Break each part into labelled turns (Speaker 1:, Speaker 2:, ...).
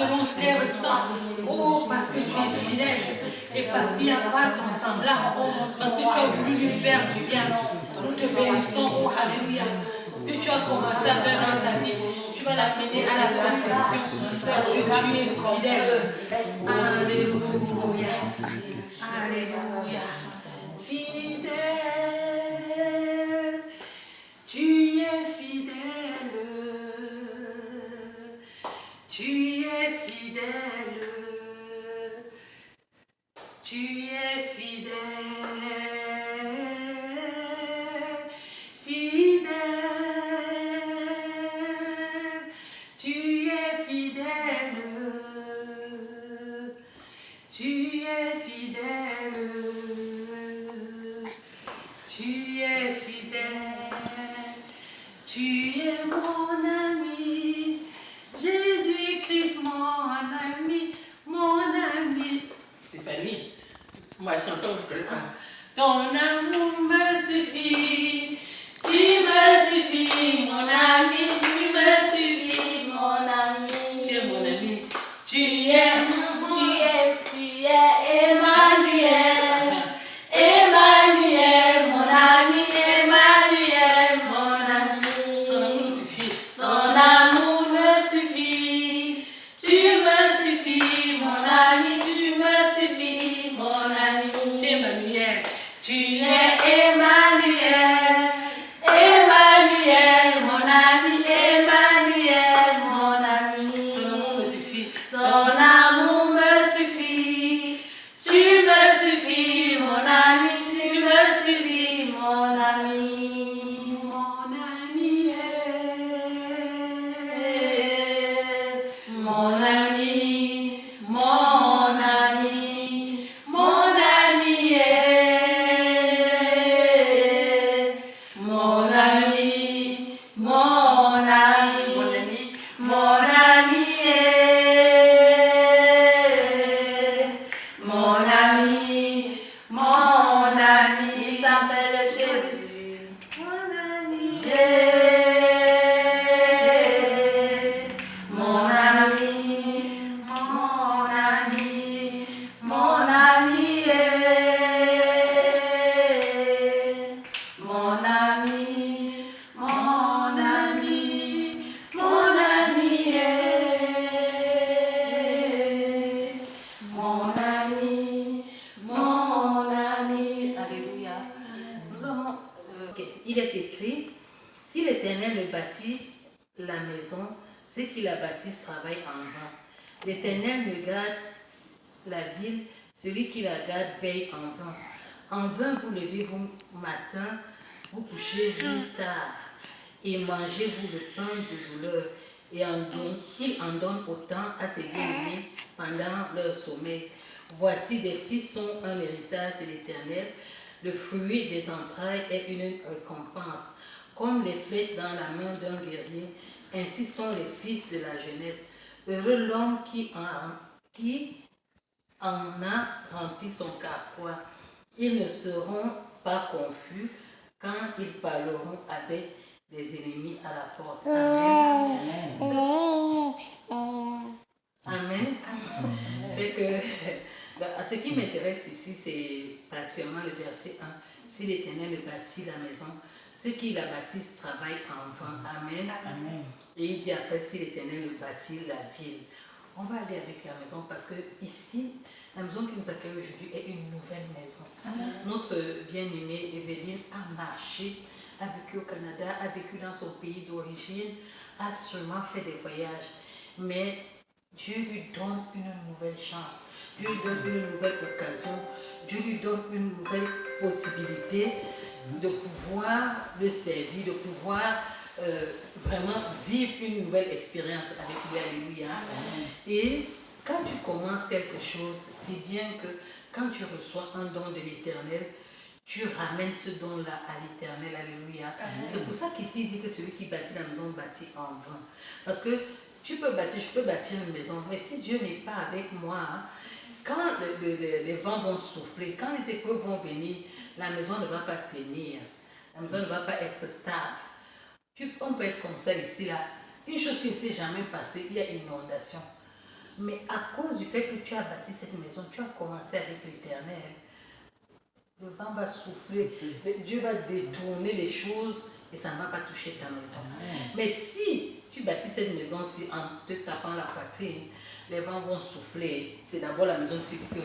Speaker 1: selon tes sang. Oh, parce que tu es fidèle. Et parce qu'il n'y a pas ton semblable. Parce que tu as voulu lui faire du bien. Nous te bénissons, oh, alléluia. Ce que tu as commencé à faire dans ta vie, tu vas l'amener à la perfection. Parce que tu es fidèle. Alléluia. Alléluia. Fidèle. Tu es fidèle. Tu es fidèle. Tu es fidèle. Fidèle. Tu es fidèle. Tu es fidèle. Tu es fidèle. Tu es mon ami. Jésus-Christ, mon ami. Mon ami. C'est famille. Moi, la chanson, je ne connais pas. Ton amour me suffit. Tu me suffis, mon ami. Tu me suffis, mon ami. Tu es mon ami. Tu es Emmanuel. Emmanuel, mon ami. Emmanuel, mon ami. Ton amour me suffit. Ton amour me suffit. Tu me suffis, mon ami. Tu me suffis, mon ami. Tu es Emmanuel. Tu es Emmanuel. Emmanuel, mon ami. Emmanuel, mon ami. Ton amour me suffit. Ton amour me suffit. Tu me suffis, mon ami. Tu me suffis, mon ami. Mon ami est mon ami. Mon ami. Mon ami est mon ami. Mon ami. Mon ami. Mon ami est mon ami. Mon ami. Il s'appelle Jésus. Mon ami est mon ami. Mon ami. Mon ami est mon ami. Mon ami. Mon ami est mon ami. Mon ami. Alléluia. Nous avons, ok, il est écrit, si l'Éternel ne bâtit la maison, ceux qui la bâtissent travaillent en vain. L'Éternel ne garde la ville, celui qui la garde veille en vain. En vain vous levez-vous matin, vous couchez-vous tard, et mangez-vous le pain de douleur, et il en donne autant à ses bien-aimés pendant leur sommeil. Voici des fils sont un héritage de l'Éternel, le fruit des entrailles est une récompense. Comme les flèches dans la main d'un guerrier, ainsi sont les fils de la jeunesse. Heureux l'homme qui en a rempli son carquois. Ils ne seront pas confus quand ils parleront avec des ennemis à la porte. Amen. Amen. Fait que, ce qui m'intéresse ici, c'est particulièrement le verset 1. Si l'Éternel ne bâtit la maison, ceux qui la bâtissent travaillent en vain. Amen. Amen. Et il dit après, si l'Éternel ne bâtit la ville. On va aller avec la maison parce que ici, la maison qui nous accueille aujourd'hui est une nouvelle maison. Amen. Notre bien-aimée Evelyne a marché, a vécu au Canada, a vécu dans son pays d'origine, a sûrement fait des voyages. Mais Dieu lui donne une nouvelle chance. Dieu lui donne une nouvelle occasion. Dieu lui donne une nouvelle possibilité de pouvoir le servir, de pouvoir vraiment vivre une nouvelle expérience avec lui. Alléluia. Et quand tu commences quelque chose, c'est bien que quand tu reçois un don de l'Éternel, tu ramènes ce don-là à l'Éternel. Alléluia. C'est pour ça qu'ici, il dit que celui qui bâtit la maison bâtit en vain. Parce que je peux bâtir une maison, mais si Dieu n'est pas avec moi, quand les vents vont souffler, quand les épreuves vont venir, la maison ne va pas tenir. La maison ne va pas être stable. On peut être comme ça ici, là. Une chose qui ne s'est jamais passée, il y a inondation. Mais à cause du fait que tu as bâti cette maison, tu as commencé avec l'Éternel. Le vent va souffler, Dieu va détourner les choses et ça ne va pas toucher ta maison. Mais si tu bâtis cette maison-ci en te tapant la poitrine, les vents vont souffler. C'est d'abord la maison-ci que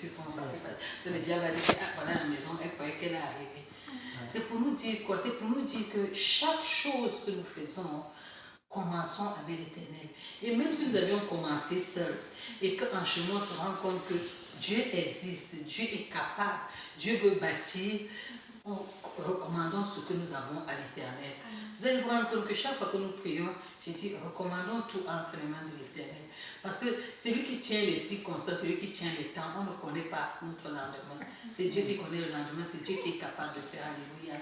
Speaker 1: tu penses. Le diable va dire, ah voilà la maison, elle croyait qu'elle est arrivée. C'est pour nous dire quoi? C'est pour nous dire que chaque chose que nous faisons, commençons avec l'Éternel. Et même si nous avions commencé seuls, et qu'en chemin on se rend compte que Dieu existe, Dieu est capable, Dieu veut bâtir, recommandons ce que nous avons à l'Éternel. Vous allez vous rendre compte que chaque fois que nous prions, je dis recommandons tout entre les mains de l'Éternel. Parce que c'est lui qui tient les circonstances, c'est lui qui tient les temps. On ne connaît pas notre lendemain. C'est Dieu qui connaît le lendemain, c'est Dieu qui est capable de faire. Alléluia.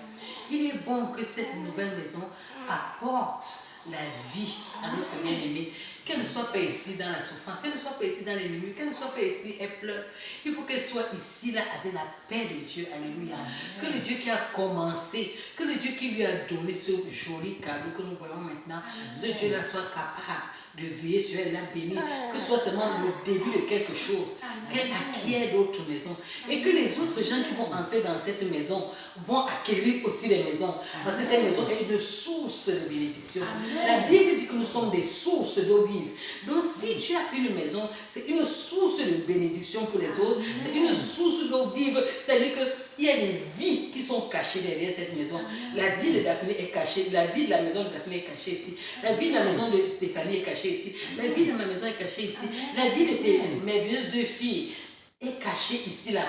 Speaker 1: Il est bon que cette nouvelle maison apporte la vie à notre bien-aimé. Qu'elle ne soit pas ici dans la souffrance, qu'elle ne soit pas ici dans les minutes, qu'elle ne soit pas ici, elle pleure. Il faut qu'elle soit ici, là, avec la paix de Dieu. Alléluia. Que le Dieu qui a commencé, que le Dieu qui lui a donné ce joli cadeau que nous voyons maintenant, ce Dieu-là soit capable de veiller sur elle, la bénir, que ce soit seulement le début de quelque chose, qu'elle acquiert d'autres maisons, et que les autres gens qui vont entrer dans cette maison vont acquérir aussi les maisons, parce que cette maison est une source de bénédiction. La Bible dit que nous sommes des sources d'eau vive. Donc si tu as une maison, c'est une source de bénédiction pour les autres, c'est une source d'eau vive, c'est-à-dire qu'il y a des vies qui sont cachées derrière cette maison. La vie de Daphné est cachée, la vie de la maison de Daphné est cachée ici, la vie de la maison de Stéphanie est cachée ici, la vie de ma maison est cachée ici, la vie de tes merveilleuses deux filles est cachée ici, là.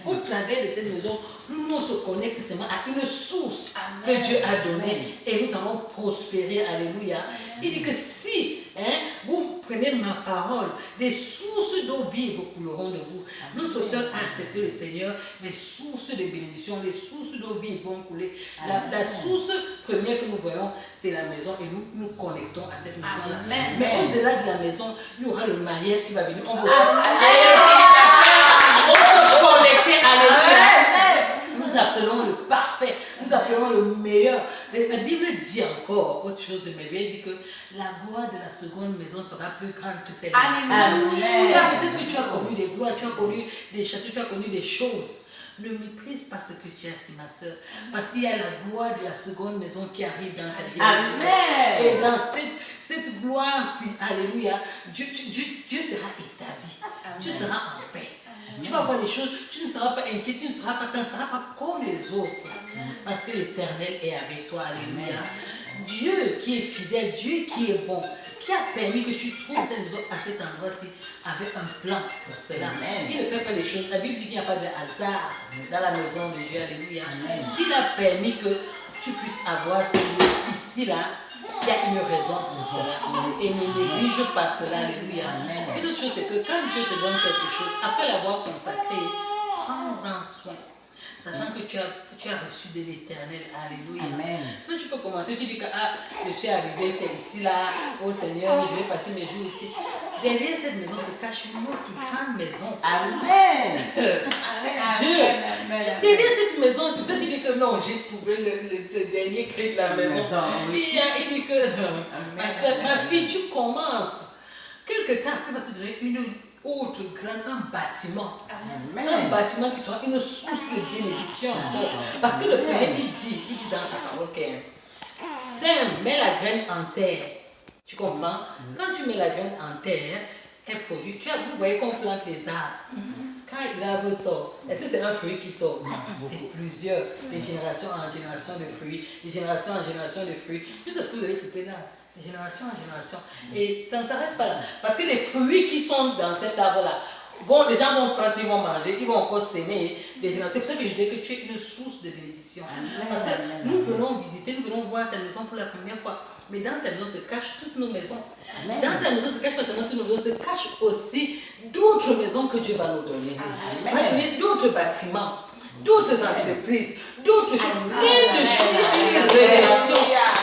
Speaker 1: Au travers de cette maison, nous se connectons seulement à une source que Dieu a donnée et nous allons prospérer. Alléluia. Il dit que si vous prenez ma parole, des sources d'eau vive couleront de vous. Notre sœur a accepté le Seigneur, les sources de bénédiction, les sources d'eau vive vont couler. La source première que nous voyons, c'est la maison et nous nous connectons à cette maison-là. Mais au-delà de la maison, il y aura le mariage qui va venir. On se connecter à l'Éternel. Nous appelons le parfait, nous appelons le meilleur. La Bible dit encore autre chose de merveilleux, elle dit que la gloire de la seconde maison sera plus grande que celle-là. Peut-être que tu as connu des gloires, tu as connu des châteaux, tu as connu des choses. Ne méprise pas ce que tu as, si ma soeur, parce qu'il y a la gloire de la seconde maison qui arrive dans ta vie. Amen. Et dans cette gloire-ci, alléluia, Dieu sera établi. Tu seras en paix. Tu vas voir les choses, tu ne seras pas inquiet, ça ne sera pas comme les autres. Parce que l'Éternel est avec toi. Alléluia. Dieu qui est fidèle, Dieu qui est bon, qui a permis que tu trouves cette maison à cet endroit-ci avec un plan pour cela. Il ne fait pas les choses. La Bible dit qu'il n'y a pas de hasard dans la maison de Dieu. Alléluia. S'il a permis que tu puisses avoir ce lieu ici, là, il y a une raison pour cela. Et ne néglige pas cela. Alléluia. Et l'autre chose, c'est que quand Dieu te donne quelque chose, après l'avoir consacré, prends-en soin. Sachant que tu as reçu de l'Éternel. Alléluia. Amen. Quand tu peux commencer, tu dis que je suis arrivé, c'est ici, là. Oh Seigneur, je vais passer mes jours ici. Derrière cette maison se cache une autre grande maison. Amen. Dieu. Derrière cette maison, c'est toi qui dis que non, j'ai trouvé le dernier cri de la maison. Il dit que ma fille, tu commences. Quelque temps, il va te donner une autre grande, un bâtiment. Amen. Un bâtiment qui sera une source de bénédiction. Parce que le premier, il dit dans sa parole que sème, mets la graine en terre. Tu comprends? Quand tu mets la graine en terre, elle produit. Vous voyez qu'on plante les arbres. Quand l'arbre sort, est-ce que c'est un fruit qui sort? C'est plusieurs, de génération en génération de fruits, de génération en génération de fruits. Juste ce que vous avez coupé là. De génération en génération. Et ça ne s'arrête pas là. Parce que les fruits qui sont dans cet arbre-là, les gens vont prendre, ils vont manger, ils vont encore s'aimer des générations. C'est pour ça que je dis que tu es une source de bénédiction. Parce que nous venons visiter, nous venons voir ta maison pour la première fois. Mais dans ta maison se cachent toutes nos maisons. Dans ta maison se cachent pas seulement toutes nos maisons, se cachent aussi d'autres maisons que Dieu va nous donner. Il va donner d'autres bâtiments, d'autres entreprises, d'autres choses, plein de choses, une révélation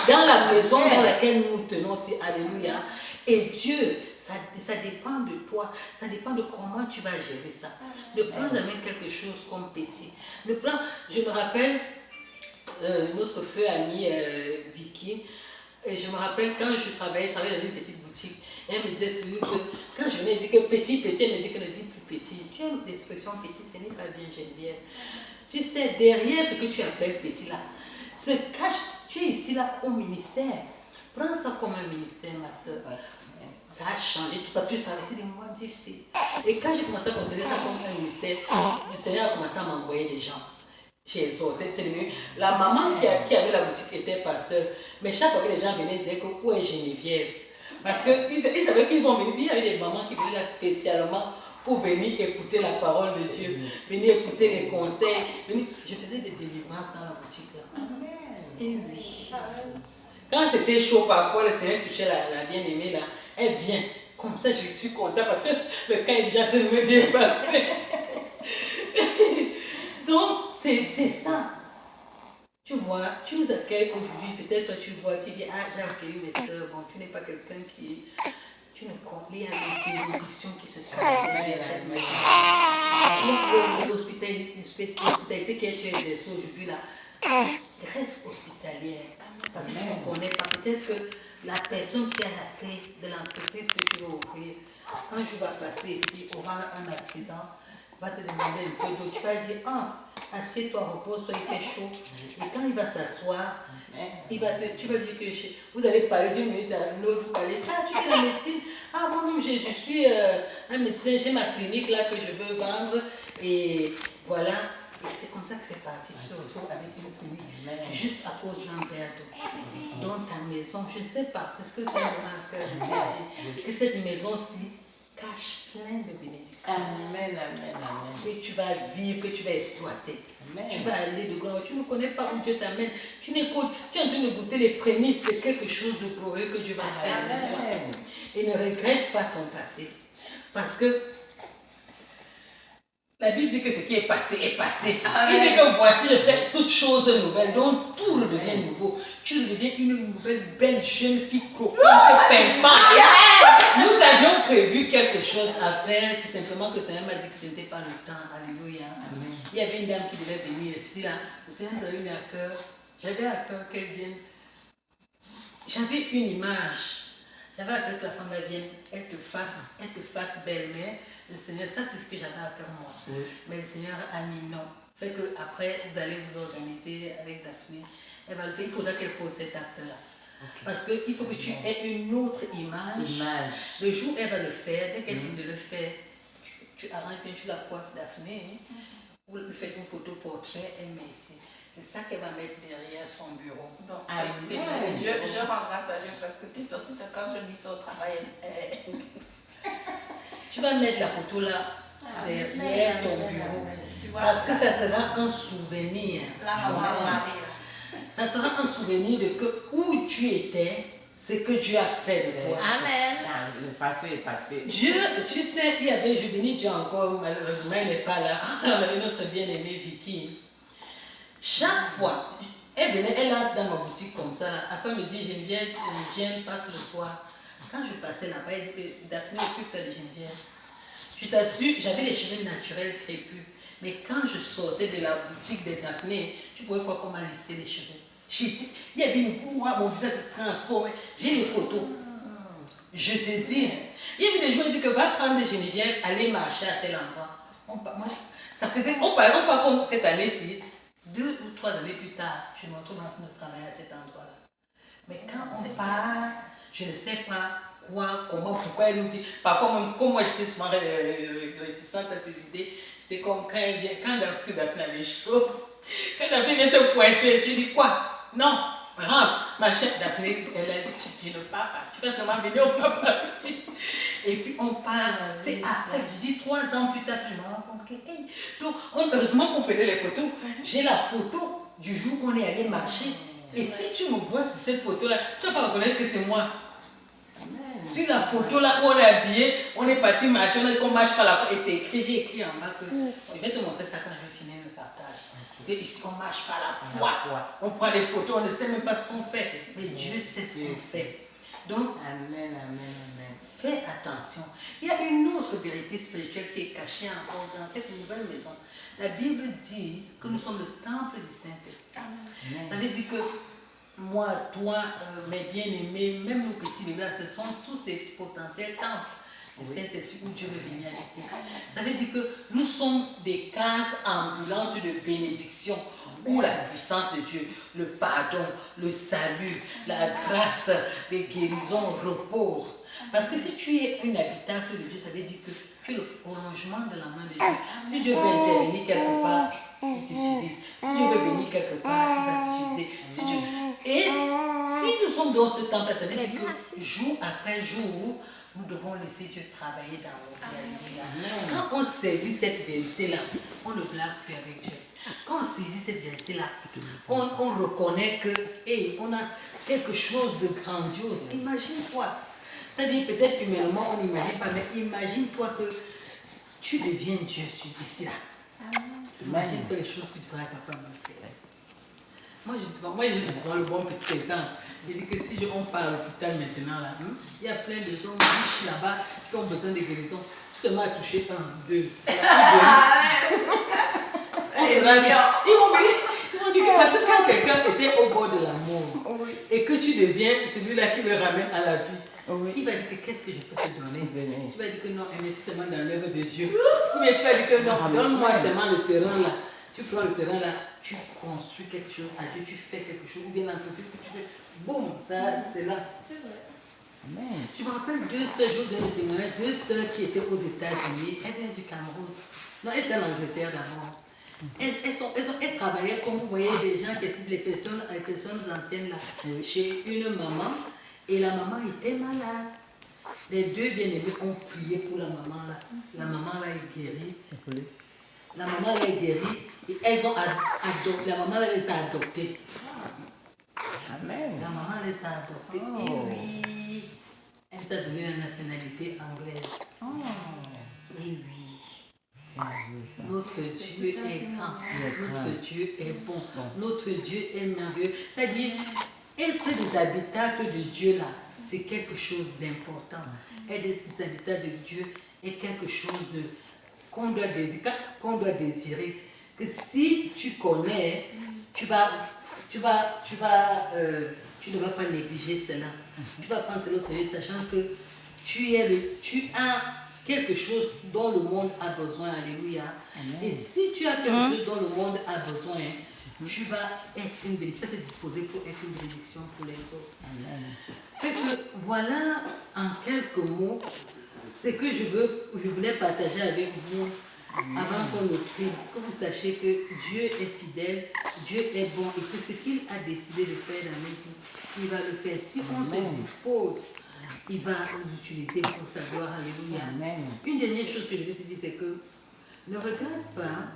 Speaker 1: dans la maison dans laquelle nous tenons aussi. Alléluia. Et Dieu, ça dépend de toi, ça dépend de comment tu vas gérer ça. Ne prends jamais quelque chose comme petit. Je me rappelle, notre feu ami Vicky, et je me rappelle quand je travaillais dans une petite boutique, Elle me disait souvent que quand je venais dire que petit, elle me dit que ne dis plus petit. Tu aimes l'expression petit, ce n'est pas bien Geneviève. Tu sais, derrière ce que tu appelles petit là, se cache, tu es ici là au ministère. Prends ça comme un ministère, ma soeur. Ça a changé tout parce que je traversais des moments difficiles. Et quand j'ai commencé à considérer ça comme un ministère, le Seigneur a commencé à m'envoyer des gens. J'ai exhorté, c'est devenu. La maman qui avait la boutique était pasteur. Mais chaque fois que les gens venaient, ils disaient que où est Geneviève? Parce qu'ils savaient qu'ils vont venir. Il y avait des mamans qui venaient là spécialement pour venir écouter la parole de Dieu, venir écouter les conseils. Je faisais des délivrances dans la boutique là. Et oui. Quand c'était chaud parfois, le Seigneur touchait la bien-aimée là. Elle vient. Comme ça, je suis content parce que le cas est déjà tellement dépassé. Donc, c'est ça. Tu vois, tu nous accueilles aujourd'hui. Peut-être toi, tu vois, tu dis, ah, j'ai accueilli mes soeurs. Bon, tu n'es pas quelqu'un qui... Tu ne comprends, il y a des bénédictions qui se passent derrière cette maison. L'hospitalité que tu as exercée aujourd'hui là, reste hospitalière. Parce que tu ne connais pas. Peut-être que la personne qui a la clé de l'entreprise que tu vas ouvrir, quand tu vas passer ici, aura un accident, va te demander un peu d'eau. Tu vas dire, entre, assieds-toi, repose-toi, il fait chaud. Et quand il va s'asseoir, tu vas dire que vous allez parler d'une minute à une autre, vous parlez, ah, tu fais la médecine, ah, moi-même, je suis un médecin, j'ai ma clinique là que je veux vendre, et voilà. Et c'est comme ça que c'est parti. Tu te retrouves avec une clinique juste à cause d'un verre d'eau. Dans ta maison, je ne sais pas, c'est ce que c'est mon cœur de dire, que cette maison-ci cache plein de bénédictions.
Speaker 2: Amen, amen, amen.
Speaker 1: Que tu vas vivre, que tu vas exploiter.
Speaker 2: Amen.
Speaker 1: Tu vas aller de gloire. Tu ne connais pas où Dieu t'amène. Tu n'écoutes, tu es en train de goûter les prémices de quelque chose de glorieux que Dieu va faire avec toi. Et ne regrette pas ton passé. Parce que la Bible dit que ce qui est passé est passé. Il dit que voici, je fais toutes choses nouvelles. Donc tout redevient nouveau. Tu deviens une nouvelle belle jeune fille croquante, pimpante. Nous avions prévu quelque chose à faire. C'est simplement que le Seigneur m'a dit que ce n'était pas le temps. Alléluia. Il y avait une dame qui devait venir ici. Là. Le Seigneur nous a eu à cœur. J'avais à cœur qu'elle vienne. J'avais une image. J'avais à cœur que la femme vienne. Elle te fasse belle. Mais le Seigneur, ça c'est ce que j'avais à cœur moi. Oui. Mais le Seigneur a mis non. Fait que après vous allez vous organiser avec Daphné. Elle va le faire. Il faudra qu'elle pose cet acte-là. Okay. Parce qu'il faut que tu aies une autre image. Le jour où elle va le faire, dès qu'elle finit de le faire, tu arranges bien, tu la coiffes Daphné. Vous lui faites une photo portrait, elle met ici. C'est ça qu'elle va mettre derrière son bureau.
Speaker 3: Donc, je rends grâce à Dieu parce que tu es sorti, c'est quand je dis ça au travail.
Speaker 1: Tu vas mettre la photo là derrière ton bureau. Tu vois, parce que ça sera un souvenir. Ça sera un souvenir de que où tu étais, ce que Dieu a fait de toi.
Speaker 2: Amen. Le passé est passé.
Speaker 1: Dieu, tu sais, il y avait, je bénis Dieu encore, malheureusement, il n'est pas là. On avait notre bien-aimée Vicky. Chaque fois, elle venait, elle entre dans ma boutique comme ça. Après, elle me dit, Geneviève, viens, passe le soir. Quand je passais là-bas, elle dit que Daphné, occupe-toi de Geneviève. Je t'assure, j'avais les cheveux naturels crépus. Mais quand je sortais de la boutique de Daphné, tu pouvais voir comment lisser les cheveux. Il y avait une cour, mon visage se transformait. J'ai les photos. Je te dis, il y avait des jours qui disent que va prendre Geneviève, aller marcher à tel endroit. On part comme cette année-ci. 2 ou 3 années plus tard, je me retrouve en train de travailler à cet endroit-là. Mais quand on part, je ne sais pas quoi, comment, pourquoi elle nous dit. Parfois, même, comme moi j'étais souvent réticente à ces idées, j'étais comme quand elle vient, quand Daphné avait chaud, quand Daphné vient se pointer, je dis quoi? Non, rentre. Ma chère Daphné, elle a dit, je ne pars pas. Tu vas seulement venir, on va partir. Et puis on parle. C'est après, je dis 3 ans plus tard, je me rends compte que, hey. Donc, heureusement qu'on prenait les photos. J'ai la photo du jour où on est allé marcher. Et si tu me vois sur cette photo-là, tu ne vas pas reconnaître que c'est moi. Sur la photo là où on est habillé, on est parti marcher, on a dit qu'on marche par la foi. Et c'est écrit, j'ai écrit en bas que. Je vais te montrer ça quand je vais finir le partage. Et ici, on marche par la foi. On prend des photos, on ne sait même pas ce qu'on fait. Mais Dieu sait ce qu'on fait. Donc,
Speaker 2: amen, amen, amen.
Speaker 1: Fais attention. Il y a une autre vérité spirituelle qui est cachée encore dans cette nouvelle maison. La Bible dit que nous sommes le temple du Saint-Esprit. Ça veut dire que moi, toi, mes bien-aimés, même nos petits bébés, là, ce sont tous des potentiels temples du Saint-Esprit où Dieu veut venir habiter. Ça veut dire que nous sommes des cases ambulantes de bénédiction où la puissance de Dieu, le pardon, le salut, la grâce, les guérisons reposent. Parce que si tu es un habitacle de Dieu, ça veut dire que tu es le prolongement de la main de Dieu. Si Dieu veut intervenir quelque part, il t'utilise. Si Dieu veut venir quelque part, il va t'utiliser. Et si nous sommes dans ce temps-là, ça veut dire que jour après jour, nous devons laisser Dieu travailler dans nos vies. Quand on saisit cette vérité-là, on ne blague plus avec Dieu. Quand on saisit cette vérité-là, on reconnaît que on a quelque chose de grandiose. Imagine-toi. C'est-à-dire peut-être humainement on n'imagine pas, mais imagine-toi que tu deviens Dieu ici là. Imagine-toi les choses que tu seras capable de faire. Moi je dis souvent le bon petit exemple. Je dis que si on part à l'hôpital maintenant là, il y a plein de gens juste là-bas qui ont besoin de guérison. Tu te mets à toucher un, deux. Ils vont dire que parce que quand quelqu'un était au bord de la mort et que tu deviens celui-là qui le ramène à la vie, il va dire que qu'est-ce que je peux te donner? Tu vas dire que non, investis seulement dans l'œuvre de Dieu. Mais tu vas dire que non, donne-moi seulement le terrain là. Tu prends le terrain là, tu construis quelque chose à Dieu, tu fais quelque chose, ou bien l'entreprise que tu fais, boum, ça c'est là. Amen. Je me rappelle deux sœurs, je vous donne le témoignage, deux sœurs qui étaient aux États-Unis, elles viennent du Cameroun. Non, elles étaient en Angleterre d'abord. Elles travaillaient comme vous voyez les gens qui assistent les personnes anciennes là, chez une maman, et la maman était malade. Les deux bien-aimés ont prié pour la maman là. La maman là est guérie. La maman là est guérie et elles ont adopté. La maman là les a adoptés. Amen. La maman les a adoptés. Et oui, elle nous a donné la nationalité anglaise. Et oui. Notre Dieu est grand, notre Dieu est bon, notre Dieu est merveilleux. C'est-à-dire, être des habitants de Dieu là, c'est quelque chose d'important. Être des habitants de Dieu est quelque chose qu'on doit désirer. Que si tu connais, tu ne vas pas négliger cela. Tu vas prendre cela au sérieux, sachant que tu as quelque chose dont le monde a besoin. Alléluia. Amen. Et si tu as quelque chose dont le monde a besoin, tu vas être une bénédiction, tu vas te disposer pour être une bénédiction pour les autres. Amen. Fait que voilà en quelques mots ce que je voulais partager avec vous avant qu'on ne prie, que vous sachiez que Dieu est fidèle, Dieu est bon et que ce qu'il a décidé de faire dans notre vie, il va le faire. Si on se dispose, il va nous utiliser pour sa gloire. Alléluia. Amen. Une dernière chose que je veux te dire, c'est que ne regarde pas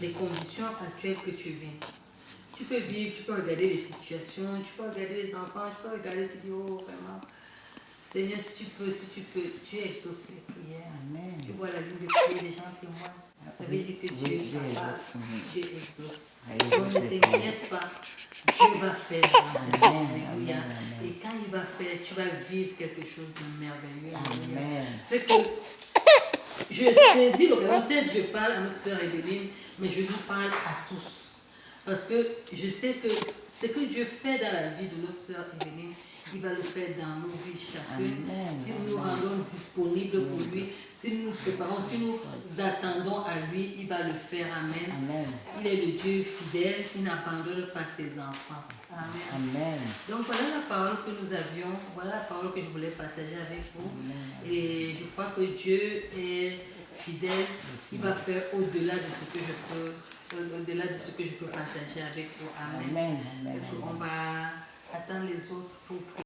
Speaker 1: les conditions actuelles que tu vis. Tu peux vivre, tu peux regarder les situations, tu peux regarder les enfants, tu peux regarder, tu dis, oh vraiment, Seigneur, si tu peux, tu exauces les prières. Amen. Tu vois la vie de prière, les gens témoignent. Ça veut dire que Dieu est capable, Dieu exauce. Donc ne t'inquiète pas, Dieu va faire. Alléluia. Et quand il va faire, tu vas vivre quelque chose de merveilleux. Amen. Fait que je saisis l'occasion, certes je parle à notre sœur Evelyne, mais je nous parle à tous. Parce que je sais que ce que Dieu fait dans la vie de notre sœur Evelyne, il va le faire dans nos vies chacune. Si nous nous rendons disponibles pour lui, si nous nous préparons, si nous attendons à lui, il va le faire. Amen. Amen. Il est le Dieu fidèle, il n'abandonne pas ses enfants. Amen. Amen. Donc voilà la parole que nous avions, voilà la parole que je voulais partager avec vous. Amen. Et je crois que Dieu est fidèle, il va faire au-delà de ce que je peux partager avec vous. Amen. Amen. Amen. On va attendre les autres pour prier.